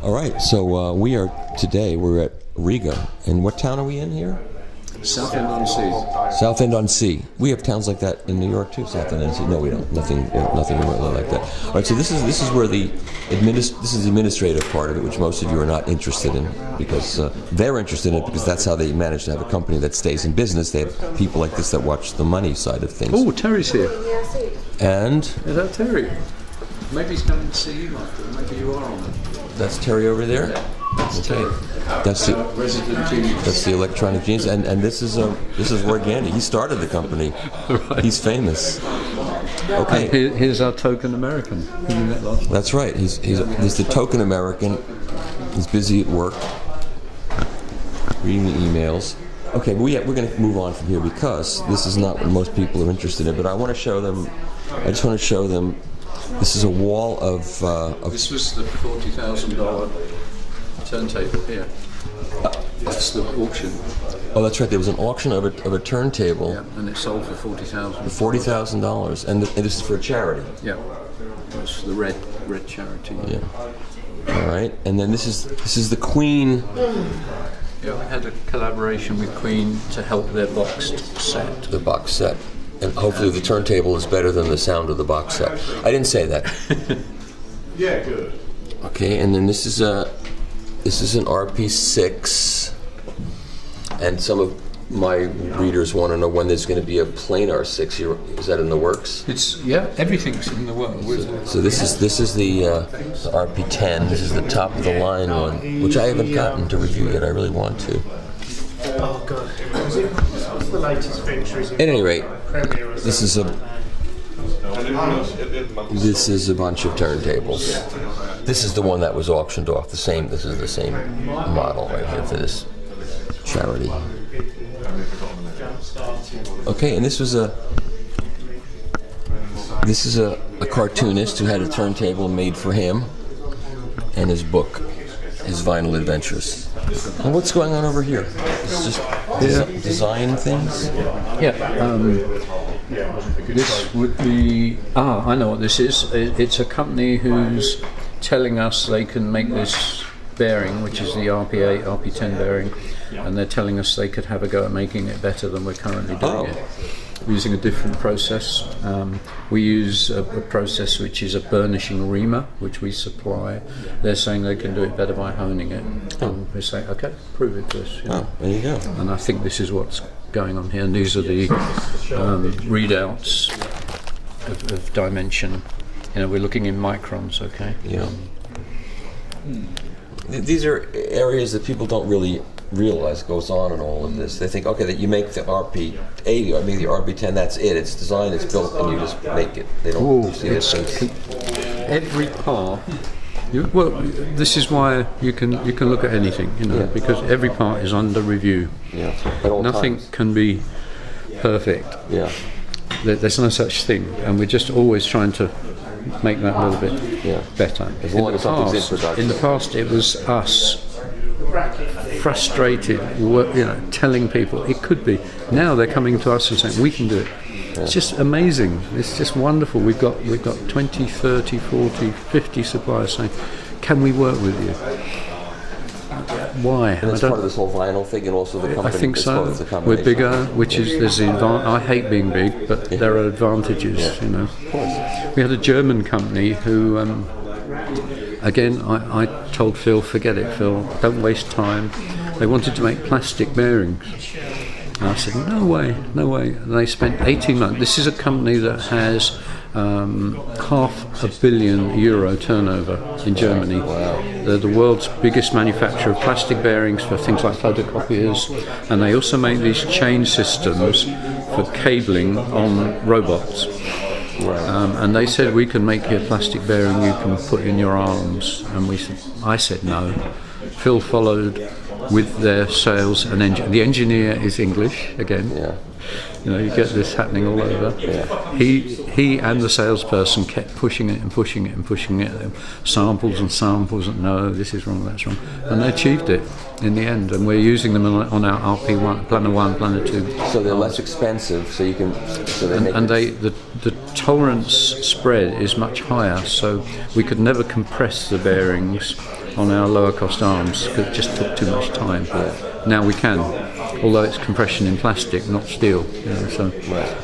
All right, so we're at Rega. And what town are we in here? Southend-on-Sea. Southend-on-Sea. We have towns like that in New York too. Southend-on-Sea. No, we don't. Nothing really like that. All right. So this is where the administrative part of it, which most of you are not interested in, because they're interested in it because that's how they manage to have a company that stays in business. They have people like this that watch the money side of things. Oh, Terry's here. And is that Terry? Maybe he's coming to see you, Michael. Maybe you are on it. That's Terry over there. That's Terry. That's the resident genius. That's the electronic genius, and this is Roy Gandy. He started the company. Right. He's famous. Okay. Here's our token American. That's right. He's the token American. He's busy at work, reading the emails. Okay, but we're going to move on from here because this is not what most people are interested in. But I want to show them. I just want to show them. This is a wall of. This was the $40,000 turntable here. That's the auction. Oh, that's right. There was an auction of a turntable. Yeah, and it sold for $40,000. For $40,000, and this is for a charity. Yeah, it's the red charity. Yeah. All right, and then this is the Queen. Yeah, we had a collaboration with Queen to help their boxed set. The box set. And hopefully the turntable is better than the sound of the box set. I didn't say that. Yeah, good. Okay, and then this is an RP6, and some of my readers want to know when there's going to be a planar 6. Is that in the works? Everything's in the works. So this is the RP10. This is the top of the line one, which I haven't gotten to review yet. I really want to. Oh god. What's the latest feature? At any rate, this is a bunch of turntables. This is the one that was auctioned off. This is the same model right here for this charity. Okay, and this is a cartoonist who had a turntable made for him and his book, his vinyl adventures. And what's going on over here? It's just design things? Yeah. This would be... I know what this is. It's a company who's telling us they can make this bearing, which is the RP8, RP10 bearing, and they're telling us they could have a go at making it better than we're currently doing it. Using a different process. We use a process which is a burnishing reamer, which we supply. They're saying they can do it better by honing it. And we say, okay, prove it to us. There you go. And I think this is what's going on here. And these are the readouts of dimension. We're looking in microns, okay? Yeah. These are areas that people don't really realize goes on in all of this. They think, okay, that you make the RP8, I mean the RP10, that's it. It's designed, it's built, and you just make it. They don't see this thing. Every part. This is why you can look at anything, because every part is under review. Yeah. At all Nothing times. can be perfect. Yeah. There's no such thing, and we're just always trying to make that a little bit better. As long as something's in production. In the past, it was us frustrated, telling people it could be. Now they're coming to us and saying we can do it. Yeah. It's just amazing. It's just wonderful. We've got 20, 30, 40, 50 suppliers saying, can we work with you? Why? And it's part of this whole vinyl thing, and also the company. I think so. We're bigger, there's the I hate being big, but there are advantages. Of course. We had a German company who. Again, I told Phil, forget it, Phil, don't waste time. They wanted to make plastic bearings. And I said, no way. And they spent 18 months. This is a company that has €500 million turnover in Germany. Wow. They're the world's biggest manufacturer of plastic bearings for things like photocopiers. And they also make these chain systems for cabling on robots. Right. And they said we can make you a plastic bearing you can put in your arms, and I said no. Phil followed with their sales and the engineer is English again. Yeah. You get this happening all over. He and the salesperson kept pushing it and pushing it and pushing it. Samples and samples, and no, this is wrong, that's wrong, and they achieved it in the end. And we're using them on our RP1, Planner 1, Planner 2. So they're less expensive, so you can. So they the tolerance spread is much higher, so we could never compress the bearings on our lower cost arms because it just took too much time. Now we can, although it's compression in plastic, not steel. So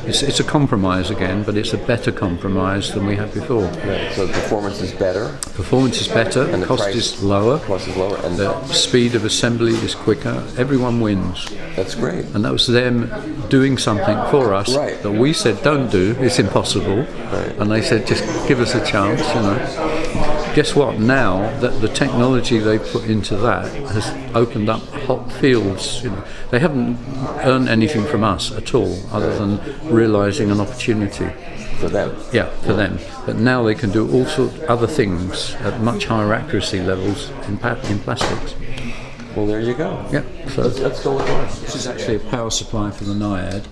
it's a compromise again, but it's a better compromise than we had before. Right. So the performance is better. Performance is better, and the cost price is lower. Cost is lower, and the speed of assembly is quicker. Everyone wins. That's great. And that was them doing something for us that we said don't do. It's impossible. Right. And they said just give us a chance. Guess what? Now that the technology they put into that has opened up hot fields. They haven't earned anything from us at all, other than realising an opportunity for them. Yeah, for them. But now they can do all sorts of other things at much higher accuracy levels in plastics. Well, there you go. Yeah. So let's go with that. This is actually a power supply for the Naiad.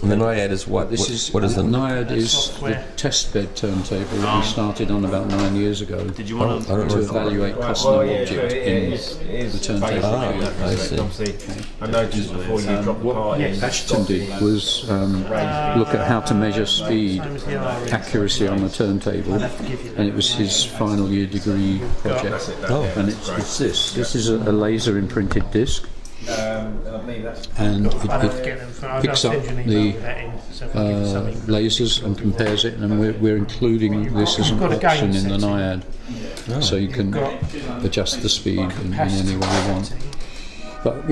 And the Naiad is what? What is the Naiad? Is the test bed turntable that we started on about 9 years ago. Did you want to evaluate cost no object in the turntable? I see. I noticed before you dropped the part in. Ashton did was look at how to measure speed, accuracy on the turntable, and it was his final year degree project. And it's this. This is a laser imprinted disc. And it picks up the lasers and compares it, and we're including this as an option in the Naiad, so you can adjust the speed in any way you want. But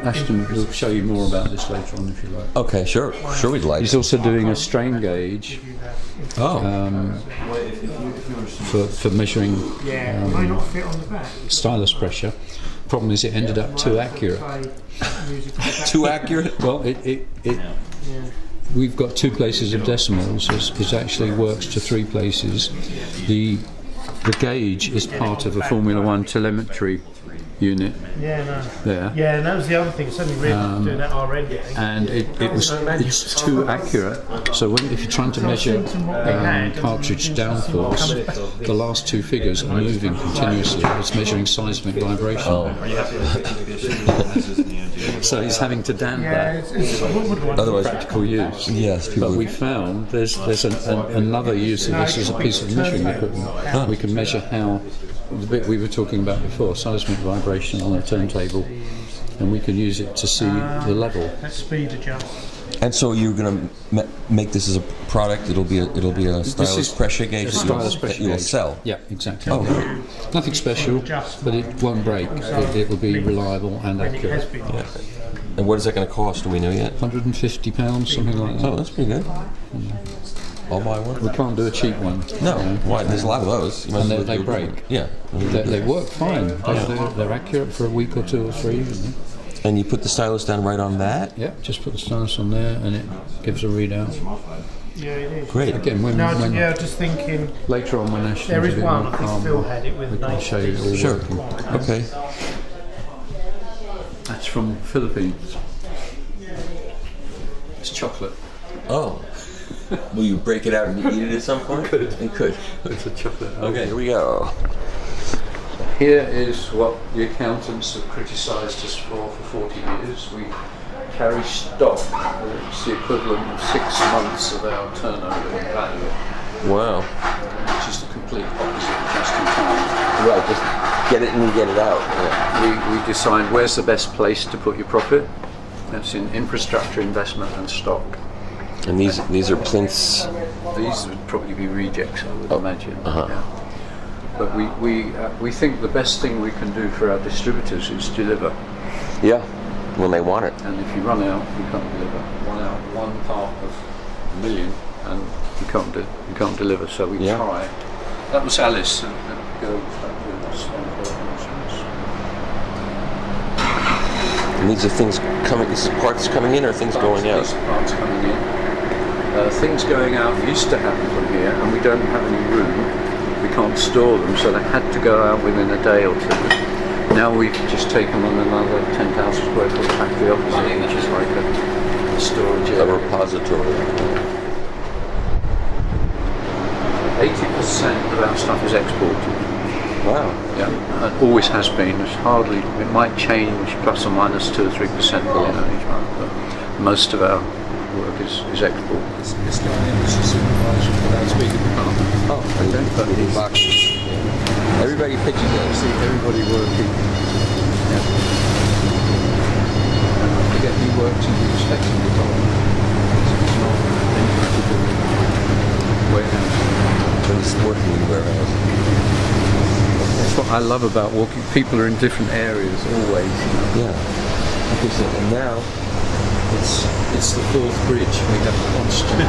Ashton will show you more about this later on if you like. Okay, sure we'd like. He's also doing a strain gauge. For measuring stylus pressure. Problem is, it ended up too accurate. Too accurate? Well, we've got 2 places of decimals. It actually works to 3 places. The gauge is part of a Formula 1 telemetry unit. There. Yeah, and that was the other thing. Suddenly really doing that already. And it's too accurate. So if you're trying to measure cartridge downforce, the last 2 figures are moving continuously. It's measuring seismic vibration. So he's having to damp that. Otherwise, practical use. Yes. But we found there's another use of this as a piece of measuring equipment. We can measure how the bit we were talking about before, seismic vibration on a turntable, and we can use it to see the level. That speed adjust. And so you're going to make this as a product. It'll be a stylus pressure gauge that you will sell. Yeah, exactly. Oh, nothing special, but it won't break. It will be reliable and accurate. Yeah. And what is that going to cost? Do we know yet? £150, something like that. Oh, that's pretty good. I'll buy one. We can't do a cheap one. No, why? There's a lot of those. And they break. Yeah. They work fine. They're accurate for a week or 2 or 3. And you put the stylus down right on that? Yeah, just put the stylus on there and it gives a readout. Yeah, it is. Great. Again, when just thinking. Later on, when Ashton's there is a bit one. more I think calm, Phil had it with we can show you all Sure. working. Okay. That's from Philippines. It's chocolate. Oh. Will you break it out and eat it at some point? Could. It's a chocolate. Okay, here we go. Here is what the accountants have criticised us for 40 years. We carry stock. It's the equivalent of 6 months of our turnover in value. Wow. Which is the complete opposite of just in time. Right, just get it and you get it out. Yeah. We decide where's the best place to put your profit. That's in infrastructure, investment and stock. And these are plinths. These would probably be rejects, I would imagine. Uh-huh. Yeah. But we think the best thing we can do for our distributors is deliver. Yeah, when they want it. And if you run out, you can't deliver. One part of a million, and you can't deliver. So we try. That was Alice. And these are things coming. This is parts coming in, or things going out. These are parts coming in. Things going out used to happen from here, and we don't have any room. We can't store them, so they had to go out within a day or 2. Now we've just taken on another 10,000 square foot factory opposite, which is like storage A area. repository. 80% of our stuff is exported. Wow. Yeah, it always has been. It's hardly. It might change plus or minus 2 or 3%, each month, but most of our work is export. This guy is the supervisor for that speaking department. Oh, okay. But he's, Everybody pitches in. see everybody working. Yeah. And I forget he works in the inspection department. It's not anything to do with warehouse. But he's working in the warehouse. That's what I love about walking. People are in different areas always. Yeah. Okay, so and now It's the fourth bridge. We have constant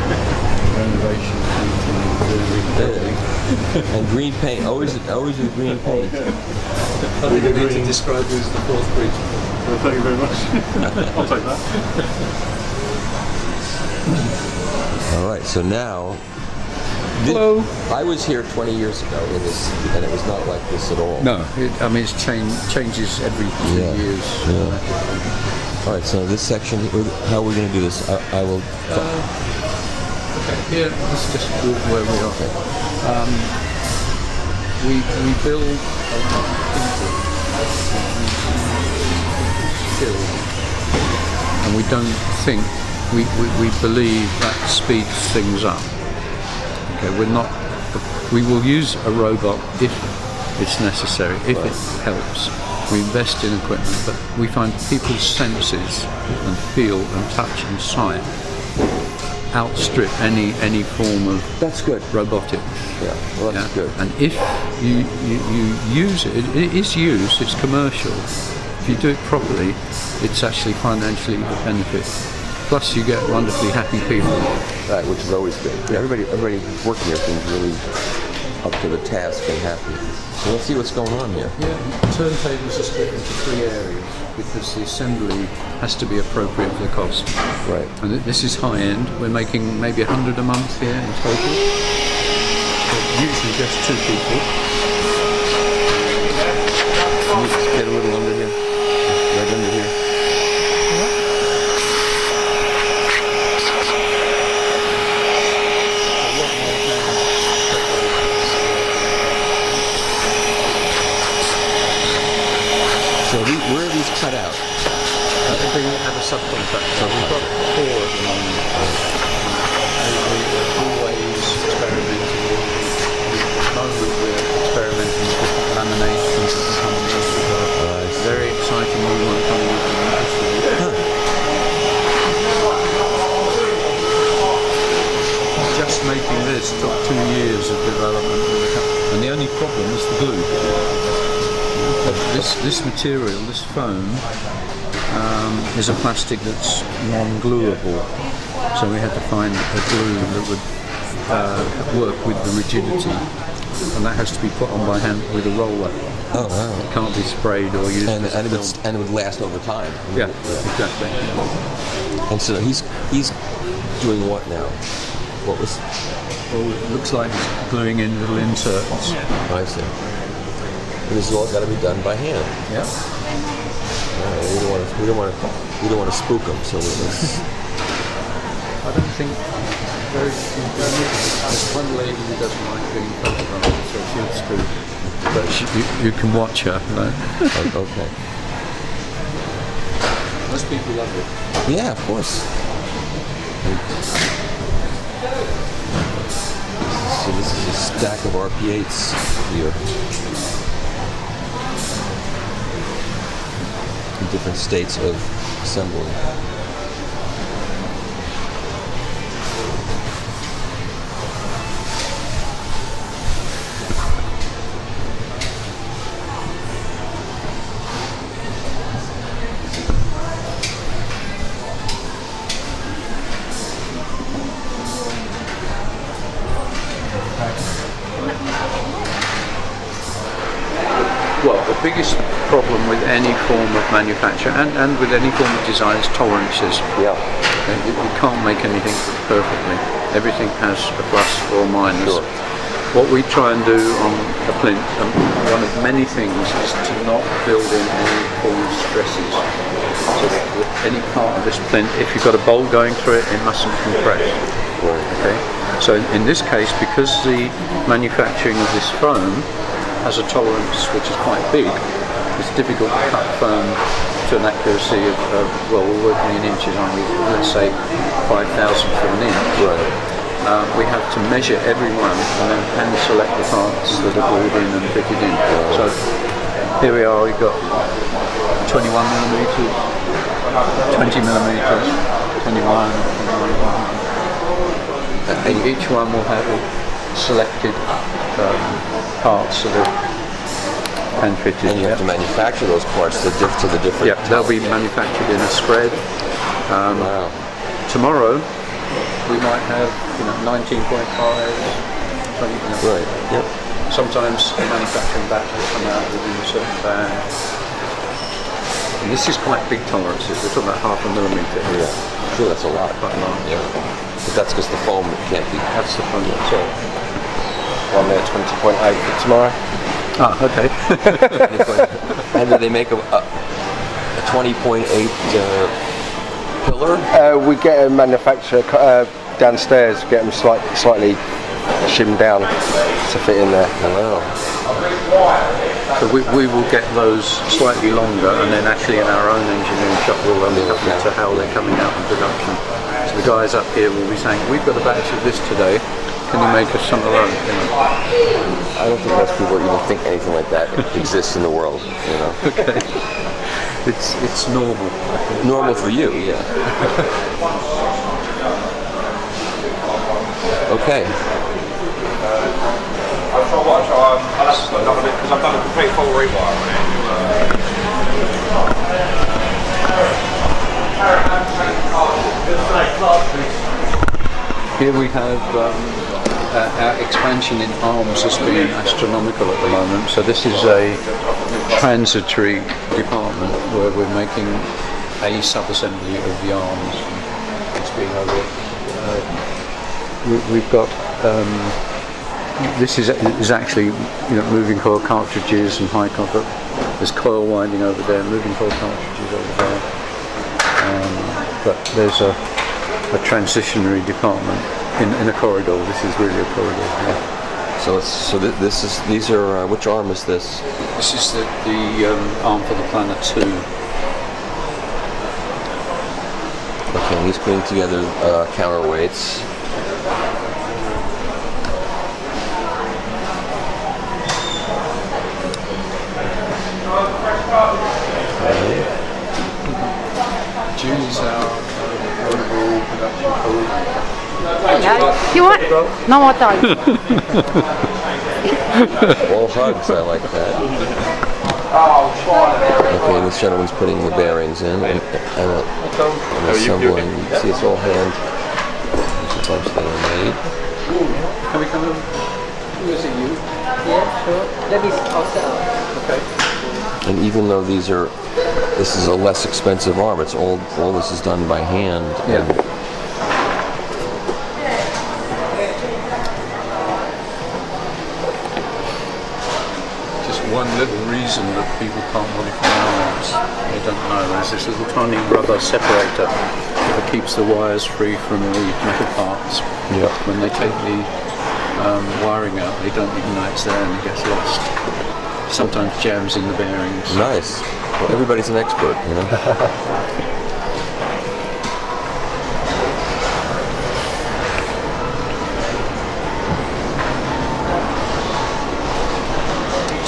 renovation, painting, rebuilding. and green paint, always with green paint. I think I need to describe you as the fourth bridge. Well, thank you very much. I'll take that. All right, so now. Hello. I was here 20 years ago, and it was not like this at all. No, it's changes every few Yeah. years. All right, so this section, how are we going to do this? I will. Okay, here, let's just walk where we are. We build skill, and we don't think, we believe that speeds things up. Okay, we will use a robot if it's necessary, if it helps. We invest in equipment, but we find people's senses and feel and touch and sight outstrip any form of That's good. robotics. Yeah, well, that's good. And if you use it, it is used, it's commercial. If you do it properly, it's actually financially a benefit. Plus you get wonderfully happy people. Right, which is always good. Yeah, everybody working here seems really up to the task and happy. So let's see what's going on here. Yeah, turntables are split into 3 areas because the assembly has to be appropriate for the cost. Right. And this is high end. We're making maybe 100 a month here in total. So usually just 2 people. Can you just get a little under here? Right under here. So where are these cut out? They have a subcontract. So we've got 4 at the moment. We're always experimenting. At the moment we're experimenting with different laminations that can come in. Very exciting new one coming up in Manchester. Just making this took 2 years of development, and the only problem is the glue. This material, this foam, is a plastic that's non-gluable, so we had to find a glue that would work with the rigidity, and that has to be put on by hand with a roller. Oh, wow. It can't be sprayed or used And as a film. it would last over time. Yeah, exactly. And so he's doing what now? What was? Well, it looks like it's gluing in little inserts. I see. And this has all got to be done by hand. Yeah. We don't want to spook them. So let's. I don't think there's one lady who doesn't like being photographed, so she'll spook. But you can watch her, right? Okay. Most people love it. Yeah, of course. So this is a stack of RP8s here. In different states of assembly. Well, the biggest problem with any form of manufacture and with any form of design is tolerances. Yeah. You can't make anything perfectly. Everything has a plus or a minus. Sure. what we try and do on a plinth, one of many things, is to not build in any false stresses. So any part of this plinth, if you've got a bolt going through it, it mustn't compress. Okay. So in this case, because the manufacturing of this foam has a tolerance which is quite big, it's difficult to cut foam to an accuracy of, well, we're working in inches, aren't we? Let's say 5,000th of an inch. Right. We have to measure every one and then hand select the parts that are glued in and fitted in. So here we are, we've got 21 millimetres, 20 millimetres, 21. And each one will have selected parts that are hand fitted. And you have to manufacture those parts to the different. Yeah, they'll be manufactured in a spread. Wow. Tomorrow we might have 19.5, 20. Right. Yep. Sometimes the manufacturing batch will come out within a certain band. And this is quite big tolerances. We're talking about 0.5 millimetre here. Yeah. Sure, that's a lot. Quite a lot. Yeah. But that's because the foam can't be. That's the foam. So. One there, 20.8 for tomorrow. Ah, okay. And do they make a 20.8 pillar? We get a manufacturer downstairs, get them slightly shimmed down to fit in there. Wow. So we will get those slightly longer, and then actually in our own engineering shop we'll look into how they're coming out in production. So the guys up here will be saying, we've got a batch of this today, can you make us some of those? I don't think most people even think anything like that exists in the world. Okay. It's normal. Normal for you, yeah. Okay. I'll have to slow down a bit because I've done a complete full rewire on it. Here we have our expansion in arms has been astronomical at the moment. So this is a transitory department where we're making a sub-assembly of the arms. It's being over. We've got. This is actually moving coil cartridges and high coil. There's coil winding over there, moving coil cartridges over there. But there's a transitionary department in a corridor. This is really a corridor. Yeah. These are which arm is this? This is the arm for the Planet 2. Okay, and he's putting together counterweights. Julie's our overall production You want? No more time. All hugs, I like that. Okay, this gentleman's putting the bearings in and assembling. You can see it's all hand. There's a bunch that are made. Can we come over? Is it you? Yeah, sure. Let me outside. Okay. And even though this is a less expensive arm, it's all this is done by hand. Yeah. Just one little reason that people can't modify arms, they don't know, is this little tiny rubber separator that keeps the wires free from the metal parts. Yeah. When they take the wiring out, they don't even know it's there and it gets lost. Sometimes jams in the bearings. Nice. Well, everybody's an expert,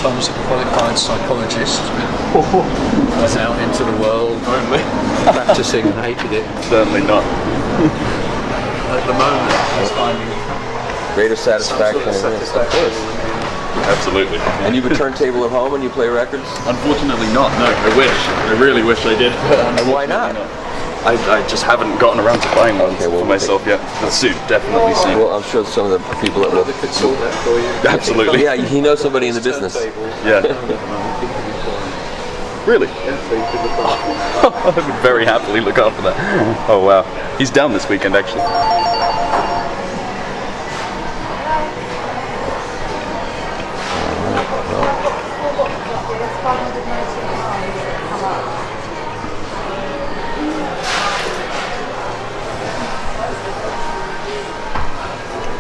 Tom's a qualified psychologist. Went out into the world, practicing and hated it. Certainly not. At the moment, he's finding Greater satisfaction. some sort of satisfaction. Absolutely. And you have a turntable at home and you play records? Unfortunately not, no. I wish. I really wish I did. And why not? I just haven't gotten around to buying one Okay, well, for myself yet. The suit, definitely suit. Well, I'm sure some of the people that will. They could sort that for you. Absolutely. Yeah, he knows somebody in the business. Yeah. Really? Yeah, so you could look after I would very happily look after that. Oh wow. He's down this weekend actually.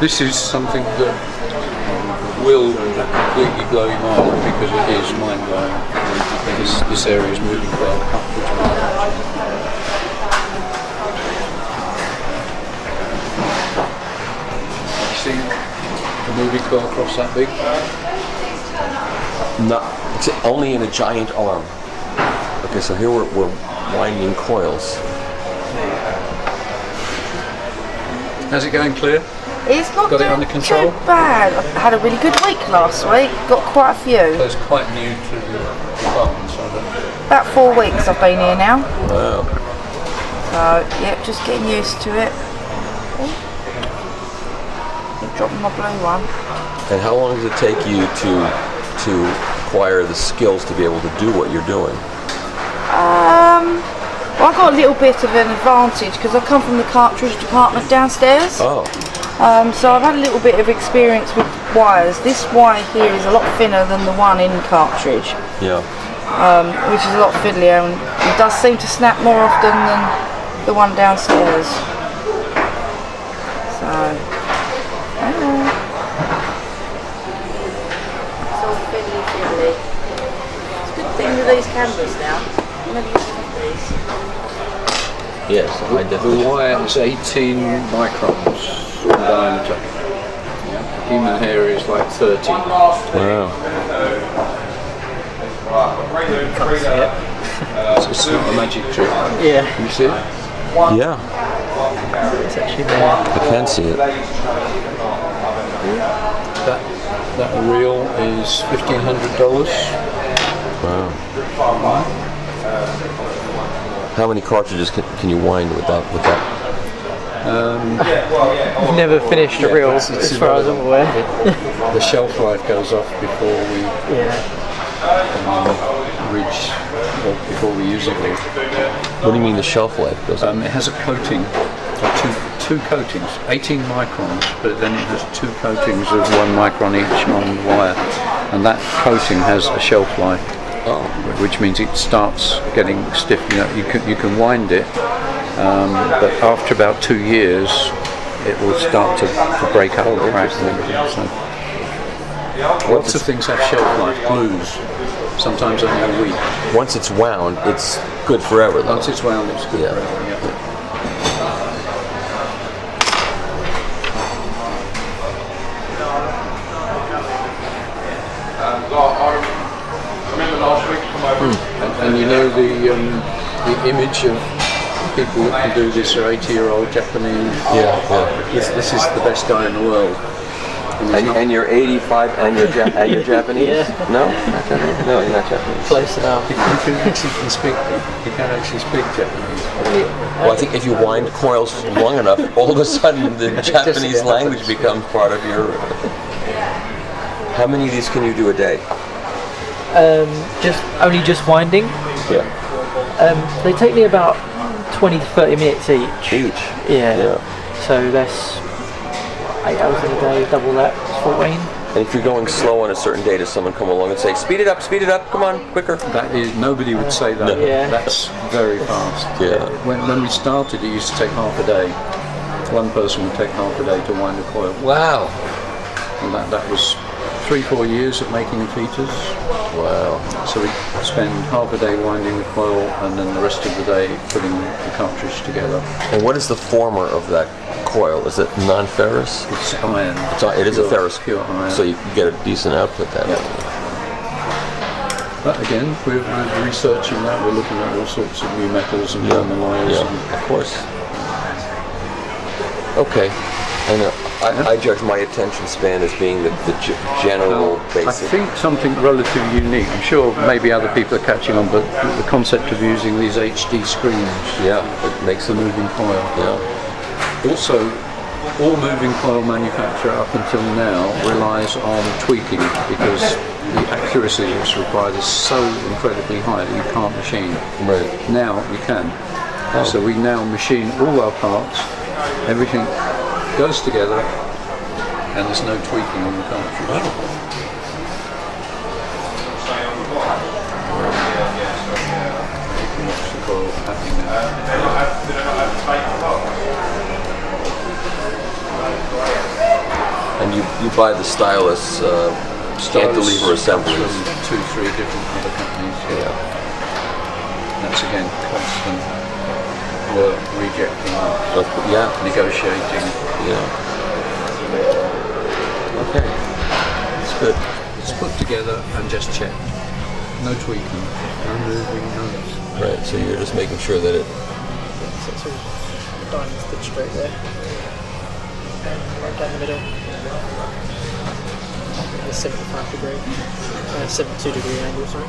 This is something that will completely blow your mind because it is mind-blowing. This area is moving quite upwards. You see the moving coil across that big? No, it's only in a giant arm. Okay, so here we're winding coils. How's it going, Claire? It's not Got it doing under control? too bad. I had a really good week last week. Got quite a few. So it's quite new to the department, so About 4 weeks I've been here now. Wow. So, yeah, just getting used to it. Keep dropping my blue one. And how long does it take you to acquire the skills to be able to do what you're doing? Well, I got a little bit of an advantage because I come from the cartridge department downstairs. Oh. So I've had a little bit of experience with wires. This wire here is a lot thinner than the one in cartridge, Yeah. which is a lot fiddlier, and it does seem to snap more often than the one downstairs. So, it's all fiddly. It's a good thing with these cameras now. I'm never used to these. Yes, I the definitely. wire is 18 microns in diameter. Human hair is like 30. Wow. It's not a magic trick. Yeah, You see it? Yeah, it's actually there. I can see it. That reel is $1,500. Wow. How many cartridges can you wind with that? We've never finished a reel, as far as I'm aware. The shelf life goes off before we Yeah. reach, or before we use it. What do you mean the shelf life goes up? It has a coating, two coatings, 18 microns, but then it has 2 coatings of 1 micron each on the wire, and that coating has a shelf life. Oh. Which means it starts getting stiff. You know, you can wind it, but after about 2 years, it will start to break up and crack and everything. So, lots of things have shelf life. Glues, sometimes only a week. Once it's wound, it's good forever, though. Once it's wound, it's good. Yeah. Forever, yeah. And you know the image of people that can do this are 80-year-old Japanese. Yeah. This is the best guy in the world. And you're 85 and you're Japanese? Yeah. No? Not Japanese? No, you're not Japanese. Close enough. You can actually speak Japanese. Well, I think if you wind coils long enough, all of a sudden the Japanese language becomes part of your... How many of these can you do a day? Just winding. Yeah. They take me about 20 to 30 minutes each. Yeah. So that's 8 hours in a day, double that, it's 14. And if you're going slow on a certain day, does someone come along and say, speed it up, come on, quicker? That is, nobody would say that. No. Yeah. That's very fast. Yeah. When we started, it used to take half a day. One person would take half a day to wind a coil. Wow. And that was 3-4 years of making features. Wow. So we spend half a day winding the coil and then the rest of the day putting the cartridge together. And what is the former of that coil? Is it non-ferrous? It's iron. It is a ferrous, pure iron. so you get a decent output then. Yeah. But again, we're researching that. We're looking at all sorts of new metals and new alloys. Yeah, of course. Okay. And I judge my attention span as being the general basic. I think something relatively unique. I'm sure maybe other people are catching on, but the concept of using these HD screens. Yeah, it makes The moving coil. Yeah. Also, all moving coil manufacturer up until now relies on tweaking because the accuracy that's required is so incredibly high that you can't machine. Right. Now you can. So we now machine all our parts, everything goes together, and there's no tweaking on the cartridge. Watch the coil happening now. you buy the stylus cantilever assemblies. From 2-3 different other companies. Yeah. That's again constant work, rejecting, Yeah. negotiating. Yeah. Okay. That's good. It's put together and just checked. No tweaking, no moving, no. Right. So you're just making sure that it. So it's all diamond stitch straight there. Right down the middle. The 75 degree, 72 degree angle, sorry.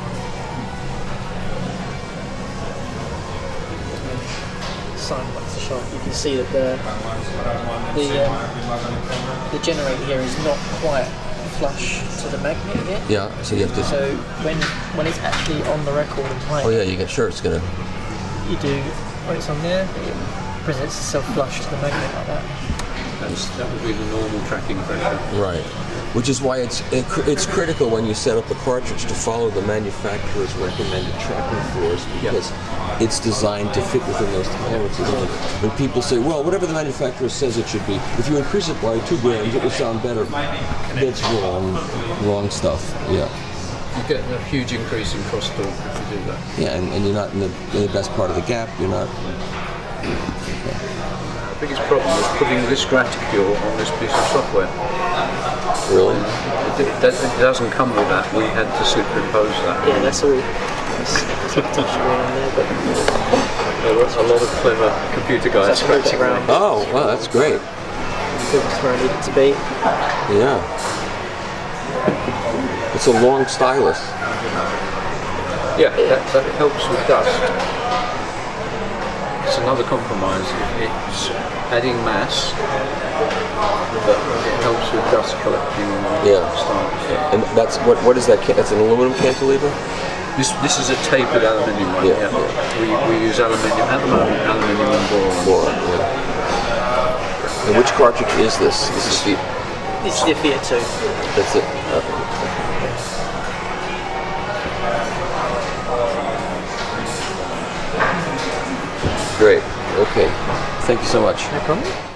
Sign wax the shop. You can see that the generator here is not quite flush to the magnet yet. Yeah. So you have to. So when it's actually on the record and playing, Oh yeah, you get sure it's gonna. you do when it's on there, it presents itself flush to the magnet like that. That would be the normal tracking pressure. Right. Which is why it's critical when you set up a cartridge to follow the manufacturer's recommended tracking floors, because it's designed to fit within those tolerances. When people say, well, whatever the manufacturer says it should be, if you increase it by 2 grams, it will sound better. That's wrong stuff. Yeah. You get a huge increase in cross torque if you do that. Yeah, and you're not in the best part of the gap. You're not. The biggest problem is putting this graticule on this piece of software. Really? It doesn't come with that. We had to superimpose that. Yeah, that's all. It's a touch screen on there, but There were a lot of clever computer guys that's roots around. Oh, wow, that's great. It's where I need it to be. Yeah. It's a long stylus. Yeah, that helps with dust. It's another compromise. It's adding mass, but it helps with dust collecting. Yeah. Style. And that's what is that? That's an aluminum cantilever. This is a tapered aluminium one. Yeah. We use aluminium at the moment. Aluminium and boron. Boron. Yeah. And which cartridge is this? This is the. It's the Fiat 2. That's it. Great. Okay. Thank you so much. No problem.